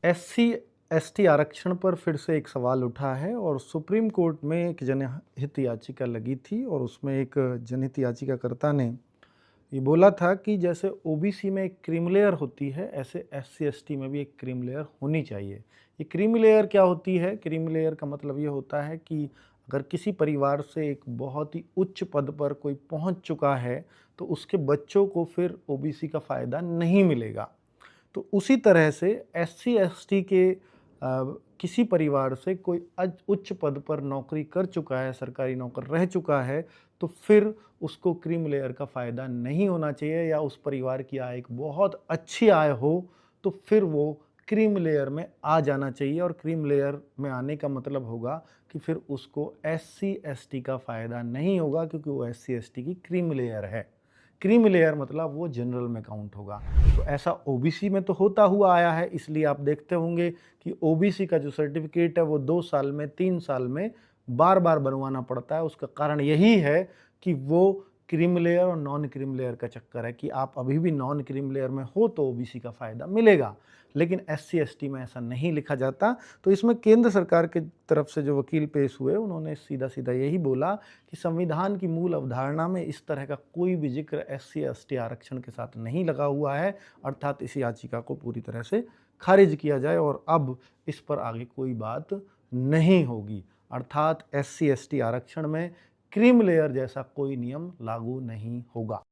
SC ST आरक्षण पर फिर से एक सवाल उठा है और सुप्रीम कोर्ट में एक जनहित याचिका लगी थी और उसमें एक जनहित याचिकाकर्ता ने ये बोला था कि जैसे ओबीसी में एक क्रीम लेयर होती है, ऐसे एससी एसटी में भी एक क्रीम लेयर होनी चाहिए। ये क्रीम लेयर क्या होती है? क्रीम लेयर का मतलब ये होता है कि अगर किसी परिवार से एक बहुत ही उच्च पद पर कोई पहुंच चुका है, तो उसके बच्चों को फिर ओबीसी का फ़ायदा नहीं मिलेगा। तो उसी तरह से एससी एसटी के किसी परिवार से कोई उच्च पद पर नौकरी कर चुका है, सरकारी नौकर रह चुका है, तो फिर उसको क्रीम लेयर का फ़ायदा नहीं होना चाहिए, या उस परिवार की आय एक बहुत अच्छी आय हो तो फिर वो क्रीम लेयर में आ जाना चाहिए। और क्रीम लेयर में आने का मतलब होगा कि फिर उसको एससी एसटी का फ़ायदा नहीं होगा, क्योंकि वो एससी एसटी की क्रीम लेयर है। क्रीमी लेयर मतलब वो जनरल में काउंट होगा। तो ऐसा ओबीसी में तो होता हुआ आया है, इसलिए आप देखते होंगे कि ओबीसी का जो सर्टिफिकेट है वो 2 साल में, 3 साल में बार-बार बनवाना पड़ता है। उसका कारण यही है कि वो क्रीम लेयर और नॉन क्रीम लेयर का चक्कर है कि आप अभी भी नॉन क्रीम लेयर में हो तो ओबीसी का फ़ायदा मिलेगा। लेकिन एससी एसटी में ऐसा नहीं लिखा जाता। तो इसमें केंद्र सरकार की तरफ से जो वकील पेश हुए, उन्होंने सीधा-सीधा यही बोला कि संविधान की मूल अवधारणा में इस तरह का कोई भी ज़िक्र एससी एसटी आरक्षण के साथ नहीं लगा हुआ है, अर्थात इस याचिका को पूरी तरह से खारिज किया जाए और अब इस पर आगे कोई बात नहीं होगी। अर्थात एससी एसटी आरक्षण में क्रीम लेयर जैसा कोई नियम लागू नहीं होगा।